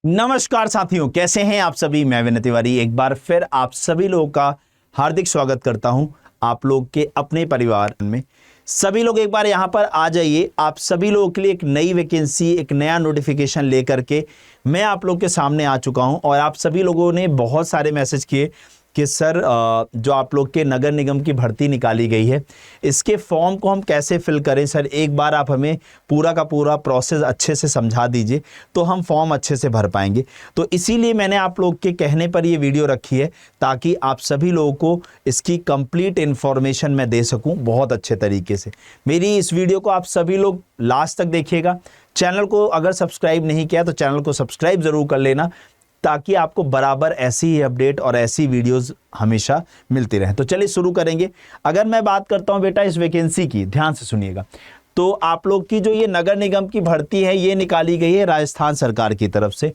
नमस्कार साथियों, कैसे हैं आप सभी। मैं विनय तिवारी एक बार फिर आप सभी लोगों का हार्दिक स्वागत करता हूं आप लोग के अपने परिवार में। सभी लोग एक बार यहां पर आ जाइए। आप सभी लोगों के लिए एक नई वैकेंसी, एक नया नोटिफिकेशन लेकर के मैं आप लोग के सामने आ चुका हूं। और आप सभी लोगों ने बहुत सारे मैसेज किए कि सर जो आप लोग के नगर निगम की भर्ती निकाली गई है, इसके फॉर्म को हम कैसे फिल करें। सर एक बार आप हमें पूरा का पूरा प्रोसेस अच्छे से समझा दीजिए तो हम फॉर्म अच्छे से भर पाएंगे। तो इसीलिए मैंने आप लोग के कहने पर ये वीडियो रखी है ताकि आप सभी लोगों को इसकी कंप्लीट इन्फॉर्मेशन मैं दे सकूं बहुत अच्छे तरीके से। मेरी इस वीडियो को आप सभी लोग लास्ट तक देखिएगा। चैनल को अगर सब्सक्राइब नहीं किया तो चैनल को सब्सक्राइब जरूर कर लेना ताकि आपको बराबर ऐसी ही अपडेट और ऐसी वीडियोस हमेशा मिलती रहे। तो चलिए शुरू करेंगे। अगर मैं बात करता हूं बेटा इस वैकेंसी की, ध्यान से सुनिएगा। तो आप लोग की जो ये नगर निगम की भर्ती है ये निकाली गई है राजस्थान सरकार की तरफ से।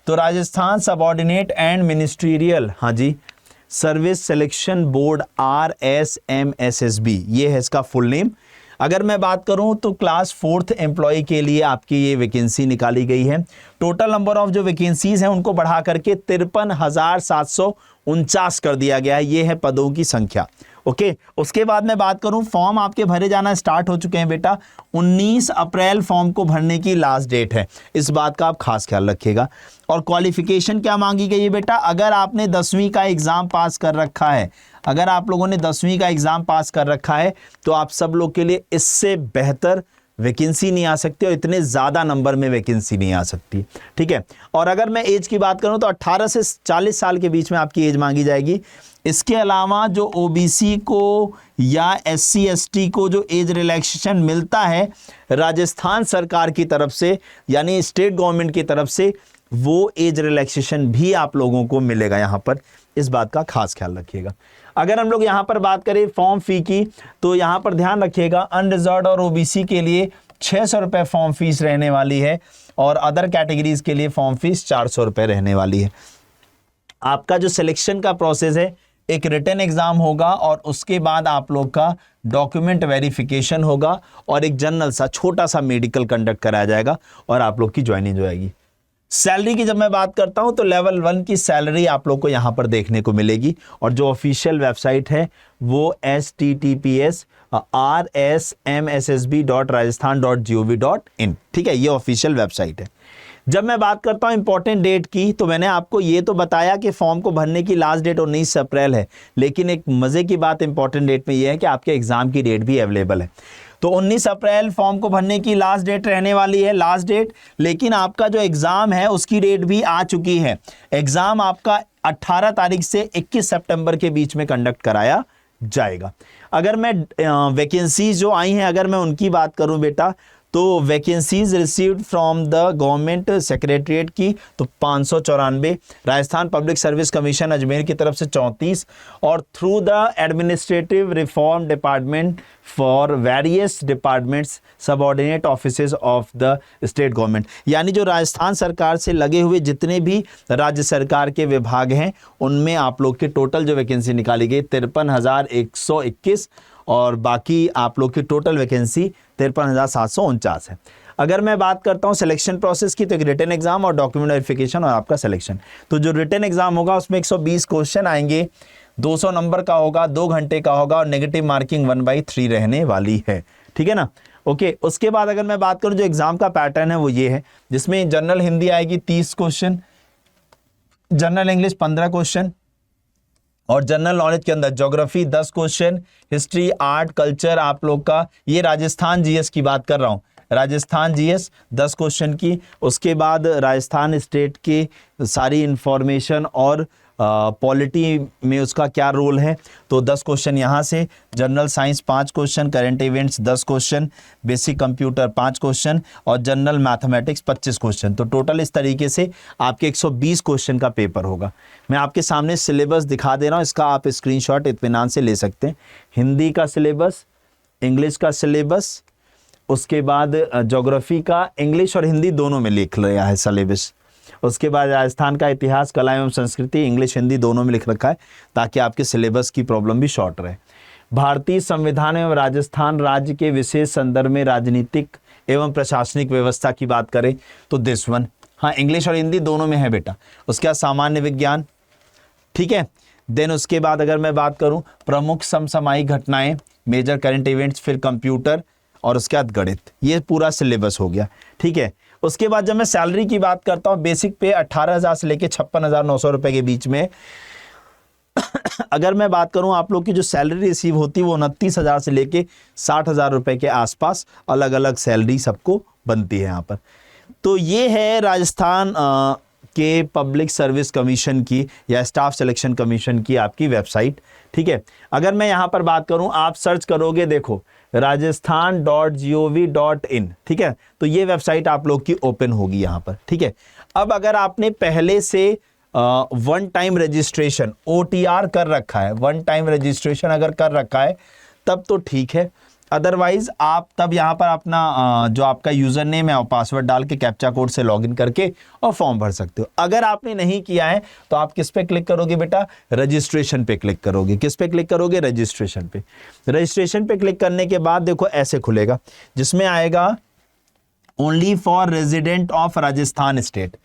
तो राजस्थान सबऑर्डिनेट एंड मिनिस्ट्रियल, हाँ जी, सर्विस सिलेक्शन बोर्ड, RSMSSB, ये है इसका फुल नेम। अगर मैं बात करूं तो क्लास 4th एम्प्लॉय के लिए आपकी ये वैकेंसी निकाली गई है। टोटल नंबर ऑफ जो वैकेंसीज हैं उनको बढ़ा करके 53,749 कर दिया गया है। ये है पदों की संख्या। ओके, उसके बाद मैं बात करूं, फॉर्म आपके भरे जाना स्टार्ट हो चुके हैं बेटा। 19 अप्रैल फॉर्म को भरने की लास्ट डेट है, इस बात का आप खास ख्याल रखिएगा। और क्वालिफिकेशन क्या मांगी गई है बेटा, अगर आपने 10वीं का एग्जाम पास कर रखा है, अगर आप लोगों ने 10वीं का एग्जाम पास कर रखा है तो आप सब लोग के लिए इससे बेहतर वैकेंसी नहीं आ सकती और इतने ज़्यादा नंबर में वैकेंसी नहीं आ सकती, ठीक है। और अगर मैं एज की बात करूं तो 18 से 40 साल के बीच में आपकी एज मांगी जाएगी। इसके अलावा जो OBC को या SC ST को जो एज रिलैक्सेशन मिलता है राजस्थान सरकार की तरफ से, यानी स्टेट गवर्नमेंट की तरफ से, वो एज रिलैक्सेशन भी आप लोगों को मिलेगा यहाँ पर। इस बात का खास ख्याल रखिएगा। अगर हम लोग यहाँ पर बात करें फॉर्म फी की तो यहाँ पर ध्यान रखिएगा, अनरिजर्व्ड और OBC के लिए 600 रुपये फॉर्म फीस रहने वाली है और अदर कैटेगरीज के लिए फॉर्म फीस 400 रुपये रहने वाली है। आपका जो सिलेक्शन का प्रोसेस है, एक रिटन एग्जाम होगा और उसके बाद आप लोग का डॉक्यूमेंट वेरिफिकेशन होगा और एक जनरल सा छोटा सा मेडिकल कंडक्ट कराया जाएगा और आप लोग की ज्वाइनिंग हो जाएगी। सैलरी की जब मैं बात करता हूं तो लेवल 1 की सैलरी आप लोग को यहां पर देखने को मिलेगी और जो ऑफिशियल वेबसाइट है वो https rsmssb.rajasthan.gov.in, ठीक है, ये ऑफिशियल वेबसाइट है। जब मैं बात करता हूं इंपॉर्टेंट डेट की तो मैंने आपको ये तो बताया कि फॉर्म को भरने की लास्ट डेट 19 अप्रैल है, लेकिन एक मजे की बात इंपॉर्टेंट डेट में ये है कि आपके एग्जाम की डेट भी अवेलेबल है। तो 19 अप्रैल फॉर्म को भरने की लास्ट डेट रहने वाली है, लास्ट डेट। लेकिन आपका जो एग्जाम है उसकी डेट भी आ चुकी है। एग्जाम आपका 18 तारीख से 21 सितंबर के बीच में कंडक्ट कराया जाएगा। अगर मैं वैकेंसीज जो आई हैं अगर मैं उनकी बात करूं बेटा, तो vacancies received from the government secretariat की तो 594, Rajasthan public service commission Ajmer की तरफ से 34 और through the administrative reform department for various departments subordinate offices of the state government, यानी जो राजस्थान सरकार से लगे हुए जितने भी राज्य सरकार के विभाग हैं उनमें आप लोग के टोटल जो वैकेंसी निकाली गई 53,121 और बाकी आप लोग की टोटल वैकेंसी 53,749 है। अगर मैं बात करता हूं सिलेक्शन प्रोसेस की तो एक रिटन एग्जाम और डॉक्यूमेंट वेरिफिकेशन और आपका सिलेक्शन। तो जो रिटन एग्जाम होगा उसमें 120 क्वेश्चन आएंगे, 200 नंबर का होगा, 2 घंटे का होगा और नेगेटिव मार्किंग 1/3 रहने वाली है, ठीक है ना। ओके, उसके बाद अगर मैं बात करूं जो एग्जाम का पैटर्न है वो ये है, जिसमें जनरल हिंदी आएगी 30 क्वेश्चन, जनरल इंग्लिश 15 क्वेश्चन और जनरल नॉलेज के अंदर geography 10 question, history, art, culture आप लोग का, ये राजस्थान GS की बात कर रहा हूं, राजस्थान GS 10 क्वेश्चन की। उसके बाद राजस्थान स्टेट की सारी इंफॉर्मेशन और पॉलिटी में उसका क्या रोल है तो 10 क्वेश्चन यहाँ से, general science 5 question, current events 10 question, basic computer 5 question और जनरल मैथमेटिक्स 25 क्वेश्चन। तो टोटल इस तरीके से आपके 120 क्वेश्चन का पेपर होगा। मैं आपके सामने सिलेबस दिखा दे रहा हूँ, इसका आप स्क्रीनशॉट इत्मीनान से ले सकते हैं। हिंदी का सिलेबस, इंग्लिश का सिलेबस, उसके बाद ज्योग्राफी का इंग्लिश और हिंदी दोनों में लिख लिया है सिलेबस। उसके बाद राजस्थान का इतिहास, कला एवं संस्कृति, इंग्लिश हिंदी दोनों में लिख रखा है ताकि आपके सिलेबस की प्रॉब्लम भी शॉर्ट रहे। भारतीय संविधान एवं राजस्थान राज्य के विशेष संदर्भ में राजनीतिक एवं प्रशासनिक व्यवस्था की बात करें तो दिस वन हाँ, इंग्लिश और हिंदी दोनों में है बेटा। उसके बाद सामान्य विज्ञान, ठीक है। देन उसके बाद अगर मैं बात करूं प्रमुख समसामयिक घटनाएं, मेजर करंट इवेंट्स, फिर कंप्यूटर और उसके बाद गणित, ये पूरा सिलेबस हो गया, ठीक है। उसके बाद जब मैं सैलरी की बात करता हूं, बेसिक पे 18,000 से लेके 56,900 रुपए के बीच में अगर मैं बात करूं आप लोग की जो सैलरी रिसीव होती है वो 29,000 से लेके 60,000 रुपए के आसपास अलग अलग सैलरी सबको बनती है यहाँ पर। तो ये है राजस्थान के पब्लिक सर्विस कमीशन की या स्टाफ सिलेक्शन कमीशन की आपकी वेबसाइट, ठीक है। अगर मैं यहाँ पर बात करूँ, आप सर्च करोगे, देखो rajasthan.gov.in, ठीक है। तो ये वेबसाइट आप लोग की ओपन होगी यहाँ पर, ठीक है। अब अगर आपने पहले से वन टाइम रजिस्ट्रेशन OTR कर रखा है, वन टाइम रजिस्ट्रेशन अगर कर रखा है तब तो ठीक है, अदरवाइज आप तब यहाँ पर अपना जो आपका यूजर नेम है और पासवर्ड डाल के कैप्चा कोड से लॉगिन करके और फॉर्म भर सकते हो। अगर आपने नहीं किया है तो आप किस पे क्लिक करोगे बेटा, रजिस्ट्रेशन पे क्लिक करोगे। किस पे क्लिक करोगे, रजिस्ट्रेशन पे। रजिस्ट्रेशन पे क्लिक करने के बाद देखो ऐसे खुलेगा, जिसमें आएगा only for resident of Rajasthan state,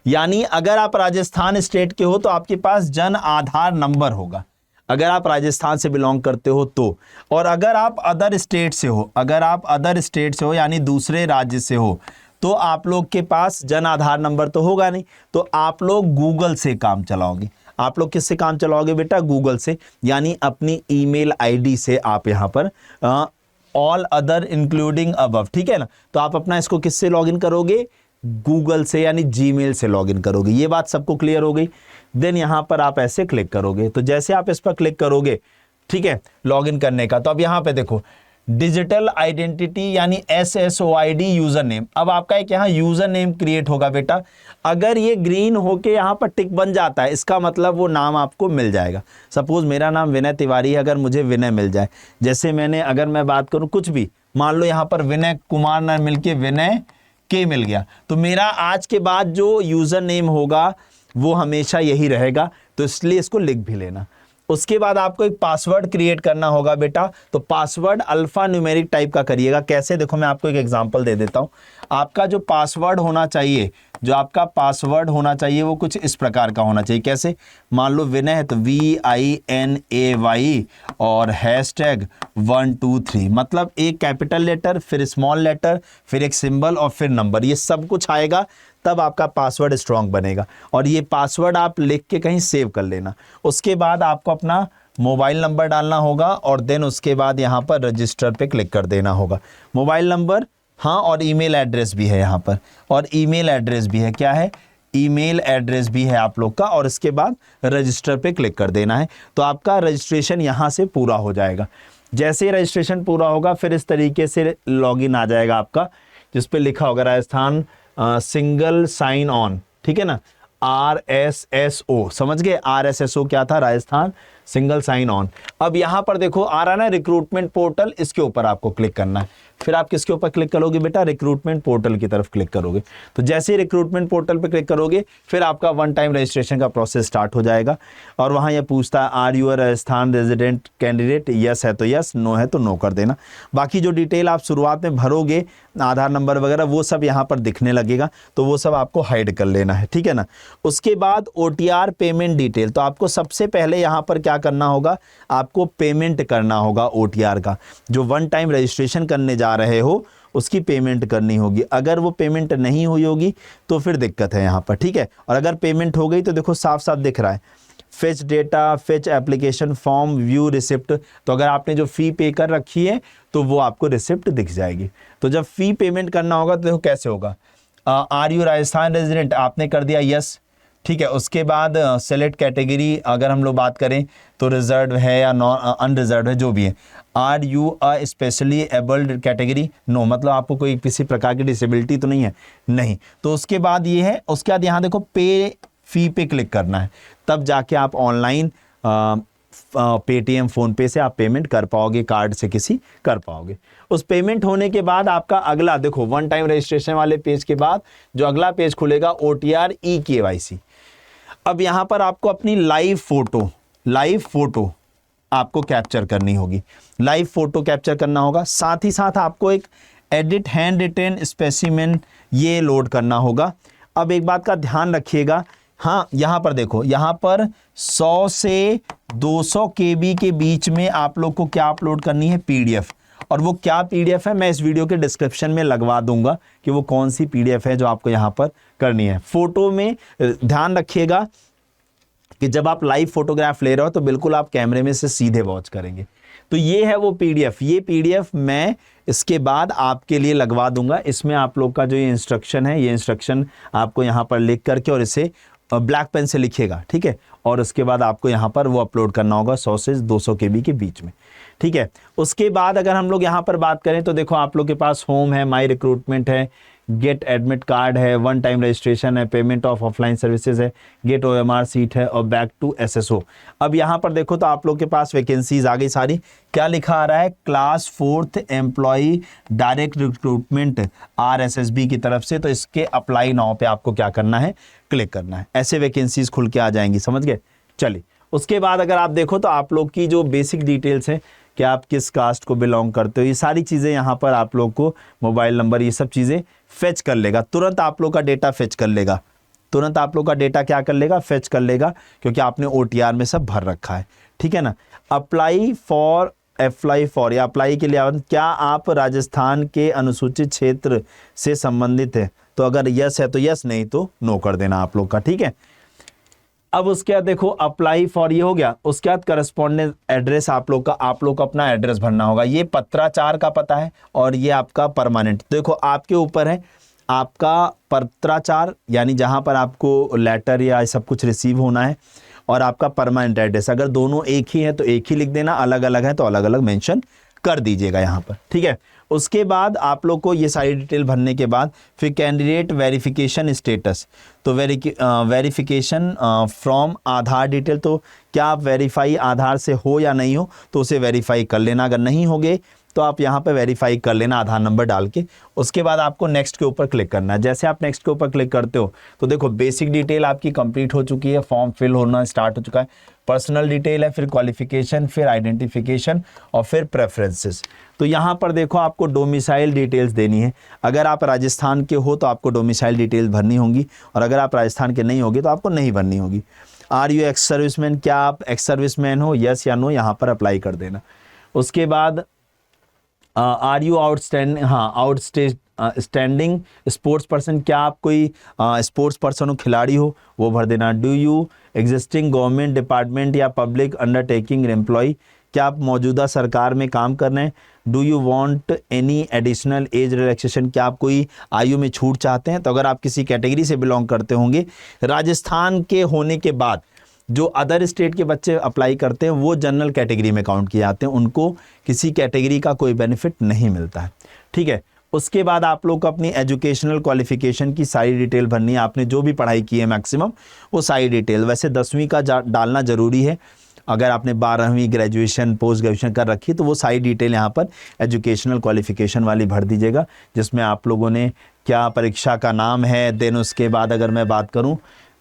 यानी अगर आप राजस्थान स्टेट के हो तो आपके पास जन आधार नंबर होगा, अगर आप राजस्थान से बिलोंग करते हो तो। और अगर आप अदर स्टेट से हो, अगर आप अदर स्टेट से हो यानी दूसरे राज्य से हो, तो आप लोग के पास जन आधार नंबर तो होगा नहीं, तो आप लोग गूगल से काम चलाओगे। आप लोग किससे काम चलाओगे बेटा, गूगल से, यानी अपनी ईमेल आईडी से आप यहाँ पर ऑल अदर इंक्लूडिंग अबव, ठीक है ना। तो आप अपना इसको किससे लॉगिन करोगे, गूगल से यानी जीमेल से लॉगिन करोगे। ये बात सबको क्लियर हो गई। देन यहां पर आप ऐसे क्लिक करोगे, तो जैसे आप इस पर क्लिक करोगे, ठीक है, लॉगिन करने का, तो अब यहां पे देखो डिजिटल आइडेंटिटी यानी SSOID यूजर नेम। अब आपका एक यहाँ यूजर नेम क्रिएट होगा बेटा। अगर ये ग्रीन होके यहाँ पर टिक बन जाता है, इसका मतलब वो नाम आपको मिल जाएगा। सपोज मेरा नाम विनय तिवारी है, अगर मुझे विनय मिल जाए, जैसे मैंने, अगर मैं बात करूं कुछ भी, मान लो यहाँ पर विनय कुमार ना मिलके विनय के मिल गया, तो मेरा आज के बाद जो यूजर नेम होगा वो हमेशा यही रहेगा, तो इसलिए इसको लिख भी लेना। उसके बाद आपको एक पासवर्ड क्रिएट करना होगा बेटा, तो पासवर्ड अल्फा न्यूमेरिक टाइप का करिएगा। कैसे, देखो मैं आपको एक एग्जांपल दे देता हूं। आपका जो पासवर्ड होना चाहिए, जो आपका पासवर्ड होना चाहिए वो कुछ इस प्रकार का होना चाहिए। कैसे, मान लो विनय है तो VINAY और #123, मतलब एक कैपिटल लेटर, फिर स्मॉल लेटर, फिर एक सिंबल और फिर नंबर, ये सब कुछ आएगा, तब आपका पासवर्ड स्ट्रांग बनेगा। और ये पासवर्ड आप लिख के कहीं सेव कर लेना। उसके बाद आपको अपना मोबाइल नंबर डालना होगा और देन उसके बाद यहाँ पर रजिस्टर पे क्लिक कर देना होगा। मोबाइल नंबर, हाँ, और ईमेल एड्रेस भी है यहाँ पर, और ईमेल एड्रेस भी है, क्या है, ईमेल एड्रेस भी है आप लोग का, और इसके बाद रजिस्टर पे क्लिक कर देना है। तो आपका रजिस्ट्रेशन यहाँ से पूरा हो जाएगा। जैसे ही रजिस्ट्रेशन पूरा होगा फिर इस तरीके से लॉगिन आ जाएगा आपका, जिस पे लिखा होगा राजस्थान सिंगल साइन ऑन, ठीक है ना, RSSO, समझ गए, RSSO क्या था, राजस्थान सिंगल साइन ऑन। अब यहां पर देखो आ रहा है ना रिक्रूटमेंट पोर्टल, इसके ऊपर आपको क्लिक करना है। फिर आप किसके ऊपर क्लिक करोगे बेटा, रिक्रूटमेंट पोर्टल की तरफ क्लिक करोगे। तो जैसे ही रिक्रूटमेंट पोर्टल पे क्लिक करोगे फिर आपका वन टाइम रजिस्ट्रेशन का प्रोसेस स्टार्ट हो जाएगा। और वहां यह पूछता है are you a Rajasthan resident candidate, yes है तो यस, नो है तो नो कर देना। बाकी जो डिटेल आप शुरुआत में भरोगे, आधार नंबर वगैरह, वो सब यहाँ पर दिखने लगेगा, तो वो सब आपको हाइड कर लेना है, ठीक है ना। उसके बाद OTR पेमेंट डिटेल, तो आपको सबसे पहले यहाँ पर क्या करना होगा, आपको पेमेंट करना होगा OTR का। जो वन टाइम रजिस्ट्रेशन करने जा रहे हो उसकी पेमेंट करनी होगी। अगर वो पेमेंट नहीं हुई होगी तो फिर दिक्कत है यहाँ पर, ठीक है। और अगर पेमेंट हो गई तो देखो साफ साफ दिख रहा है, fetch data, fetch application form, view receipt. तो अगर आपने जो फ़ी पे कर रखी है तो वो आपको रिसिप्ट दिख जाएगी। तो जब फ़ी पेमेंट करना होगा तो देखो कैसे होगा, आर यू राजस्थान रेजिडेंट, आपने कर दिया यस, ठीक है। उसके बाद सेलेक्ट कैटेगरी, अगर हम लोग बात करें तो रिजर्व है या नॉन अनरिजर्व है, जो भी है। Are you a specially abled category, no, मतलब आपको कोई किसी प्रकार की डिसेबिलिटी तो नहीं है, नहीं। तो उसके बाद ये है, उसके बाद यहाँ देखो पे फी पे क्लिक करना है, तब जाके आप ऑनलाइन पेटीएम, फ़ोनपे से आप पेमेंट कर पाओगे, कार्ड से किसी कर पाओगे। उस पेमेंट होने के बाद आपका अगला देखो वन टाइम रजिस्ट्रेशन वाले पेज के बाद जो अगला पेज खुलेगा OTR eKYC। अब यहाँ पर आपको अपनी लाइव फोटो आपको कैप्चर करनी होगी, लाइव फोटो कैप्चर करना होगा। साथ ही साथ आपको एक एडिट हैंड रिटेन स्पेसिमेन ये लोड करना होगा। अब एक बात का ध्यान रखिएगा, हाँ यहाँ पर देखो, यहाँ पर 100 से 200 KB के बीच में आप लोग को क्या अपलोड करनी है, PDF। और वो क्या PDF है मैं इस वीडियो के डिस्क्रिप्शन में लगवा दूंगा कि वो कौन सी PDF है जो आपको यहाँ पर करनी है। फोटो में ध्यान रखिएगा कि जब आप लाइव फोटोग्राफ ले रहे हो तो बिल्कुल आप कैमरे में से सीधे वॉच करेंगे। तो ये है वो PDF, ये PDF मैं इसके बाद आपके लिए लगवा दूंगा। इसमें आप लोग का जो ये इंस्ट्रक्शन है, ये इंस्ट्रक्शन आपको यहाँ पर लिख करके और इसे ब्लैक पेन से लिखिएगा, ठीक है। और उसके बाद आपको यहाँ पर वो अपलोड करना होगा 100 से 200 KB के बीच में, ठीक है। उसके बाद अगर हम लोग यहाँ पर बात करें तो देखो आप लोग के पास होम है, माई रिक्रूटमेंट है, गेट एडमिट कार्ड है, वन टाइम रजिस्ट्रेशन है, पेमेंट ऑफ ऑफलाइन सर्विसेज है, गेट OMR सीट है और बैक टू SSO। अब यहाँ पर देखो तो आप लोग के पास वैकेंसीज आ गई सारी। क्या लिखा आ रहा है, class 4th employ direct recruitment RSSB की तरफ से। तो इसके अप्लाई नाउ पे आपको क्या करना है, क्लिक करना है। ऐसे वैकेंसीज खुल के आ जाएंगी, समझ गए। चलिए उसके बाद अगर आप देखो तो आप लोग की जो बेसिक डिटेल्स हैं कि आप किस कास्ट को बिलोंग करते हो, ये सारी चीज़ें यहाँ पर आप लोग को मोबाइल नंबर ये सब चीज़ें फेच कर लेगा, तुरंत आप लोग का डेटा फेच कर लेगा, तुरंत आप लोग का डेटा क्या कर लेगा, फेच कर लेगा, क्योंकि आपने OTR में सब भर रखा है, ठीक है ना। अप्लाई फॉर या अप्लाई के लिए क्या आप राजस्थान के अनुसूचित क्षेत्र से संबंधित है, तो अगर यस है तो यस, नहीं तो नो कर देना आप लोग का, ठीक है। अब उसके बाद देखो अप्लाई फॉर ये हो गया। उसके बाद करस्पॉन्डेंस एड्रेस आप लोग का अपना एड्रेस भरना होगा। ये पत्राचार का पता है और ये आपका परमानेंट। देखो आपके ऊपर है, आपका पत्राचार यानी जहां पर आपको लेटर या सब कुछ रिसीव होना है, और आपका परमानेंट एड्रेस। अगर दोनों एक ही है तो एक ही लिख देना, अलग अलग है तो अलग अलग मेंशन कर दीजिएगा यहाँ पर, ठीक है। उसके बाद आप लोग को ये सारी डिटेल भरने के बाद फिर कैंडिडेट वेरिफिकेशन स्टेटस, तो वेरिफिकेशन फ्रॉम आधार डिटेल, तो क्या आप वेरीफाई आधार से हो या नहीं हो, तो उसे वेरीफाई कर लेना। अगर नहीं होगे तो आप यहाँ पे वेरीफाई कर लेना आधार नंबर डाल के। उसके बाद आपको नेक्स्ट के ऊपर क्लिक करना है। जैसे आप नेक्स्ट के ऊपर क्लिक करते हो तो देखो बेसिक डिटेल आपकी कंप्लीट हो चुकी है, फॉर्म फिल होना स्टार्ट हो चुका है, पर्सनल डिटेल है, फिर क्वालिफिकेशन, फिर आइडेंटिफिकेशन और फिर प्रेफरेंसेस। तो यहाँ पर देखो आपको डोमिसाइल डिटेल्स देनी है। अगर आप राजस्थान के हो तो आपको डोमिसाइल डिटेल्स भरनी होंगी, और अगर आप राजस्थान के नहीं होगे तो आपको नहीं भरनी होगी। आर यू एक्स सर्विसमैन, क्या आप एक्स सर्विसमैन हो, यस या नो, यहाँ पर अप्लाई कर देना। उसके बाद are you outstanding sports person, क्या आप कोई स्पोर्ट्स पर्सन हो, खिलाड़ी हो, वो भर देना। Do you existing government department या पब्लिक अंडरटेकिंग एम्प्लॉय, क्या आप मौजूदा सरकार में काम कर रहे हैं। Do you want any additional age relaxation, क्या आप कोई आयु में छूट चाहते हैं। तो अगर आप किसी कैटेगरी से बिलोंग करते होंगे, राजस्थान के होने के बाद जो अदर स्टेट के बच्चे अप्लाई करते हैं वो जनरल कैटेगरी में काउंट किए जाते हैं, उनको किसी कैटेगरी का कोई बेनिफिट नहीं मिलता है, ठीक है। उसके बाद आप लोग को अपनी एजुकेशनल क्वालिफिकेशन की सारी डिटेल भरनी है। आपने जो भी पढ़ाई की है मैक्सिमम वो सारी डिटेल, वैसे 10वीं का डालना ज़रूरी है। अगर आपने 12वीं ग्रेजुएशन पोस्ट ग्रेजुएशन कर रखी तो वो सारी डिटेल यहाँ पर एजुकेशनल क्वालिफिकेशन वाली भर दीजिएगा, जिसमें आप लोगों ने क्या परीक्षा का नाम है, देन उसके बाद अगर मैं बात करूँ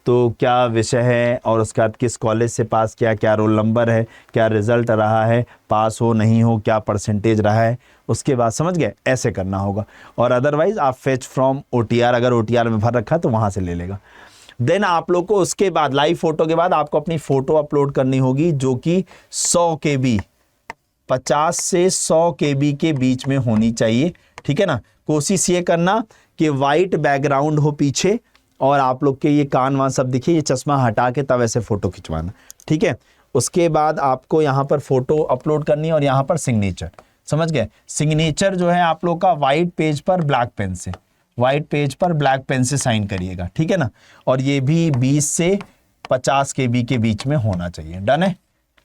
तो क्या विषय है, और उसके बाद किस कॉलेज से पास किया, क्या रोल नंबर है, क्या रिजल्ट रहा है, पास हो नहीं हो, क्या परसेंटेज रहा है। उसके बाद समझ गए, ऐसे करना होगा। और अदरवाइज आप फेच फ्रॉम OTR, अगर OTR में भर रखा है तो वहाँ से ले लेगा। देन आप लोग को उसके बाद लाइव फोटो के बाद आपको अपनी फ़ोटो अपलोड करनी होगी, जो कि 100 KB 50 से 100 KB के बीच में होनी चाहिए, ठीक है ना। कोशिश ये करना कि वाइट बैकग्राउंड हो पीछे, और आप लोग के ये कान वान सब दिखे, ये चश्मा हटा के तब ऐसे फ़ोटो खिंचवाना, ठीक है। उसके बाद आपको यहाँ पर फ़ोटो अपलोड करनी है, और यहाँ पर सिग्नेचर, समझ गए। सिग्नेचर जो है आप लोग का वाइट पेज पर ब्लैक पेन से, वाइट पेज पर ब्लैक पेन से साइन करिएगा, ठीक है ना। और ये भी 20 से 50 KB के बीच में होना चाहिए। डन है,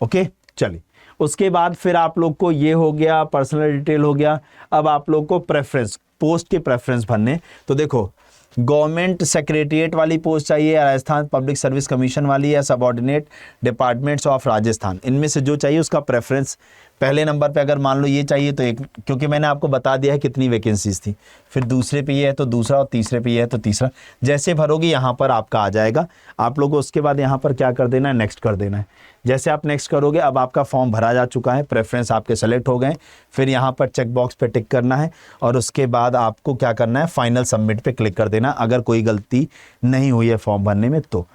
ओके। चलिए उसके बाद फिर आप लोग को ये हो गया, पर्सनल डिटेल हो गया। अब आप लोग को प्रेफरेंस, पोस्ट के प्रेफरेंस भरने। तो देखो गवर्नमेंट सेक्रेटरीट वाली पोस्ट चाहिए, या राजस्थान पब्लिक सर्विस कमीशन वाली, या सबऑर्डिनेट डिपार्टमेंट्स ऑफ राजस्थान, इनमें से जो चाहिए उसका प्रेफरेंस पहले नंबर पे अगर मान लो ये चाहिए तो एक, क्योंकि मैंने आपको बता दिया है कितनी वैकेंसीज थी, फिर दूसरे पे ये है तो दूसरा, और तीसरे पे ये है तो तीसरा। जैसे भरोगे यहाँ पर आपका आ जाएगा, आप लोगों को उसके बाद यहाँ पर क्या कर देना है, नेक्स्ट कर देना है। जैसे आप नेक्स्ट करोगे, अब आपका फॉर्म भरा जा चुका है, प्रेफरेंस आपके सेलेक्ट हो गए, फिर यहाँ पर चेक बॉक्स पे टिक करना है और उसके बाद आपको क्या करना है, फाइनल सबमिट पे क्लिक कर देना अगर कोई गलती नहीं हुई है फॉर्म भरने में तो।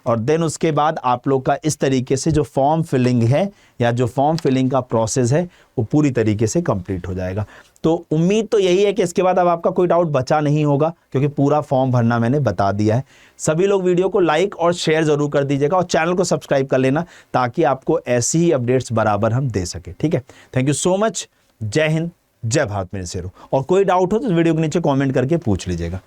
और देन उसके बाद आप लोग का इस तरीके से जो फॉर्म फिलिंग है या जो फॉर्म फिलिंग का प्रोसेस है वो पूरी तरीके से कंप्लीट हो जाएगा। तो उम्मीद तो यही है कि इसके बाद अब आपका कोई डाउट बचा नहीं होगा, क्योंकि पूरा फॉर्म भरना मैंने बता दिया है। सभी लोग वीडियो को लाइक और शेयर जरूर कर दीजिएगा और चैनल को सब्सक्राइब कर लेना ताकि आपको ऐसी ही अपडेट्स बराबर हम दे सके। ठीक है, थैंक यू सो मच। जय हिंद, जय भारत मेरे शेरों। और कोई डाउट हो तो वीडियो के नीचे कॉमेंट करके पूछ लीजिएगा।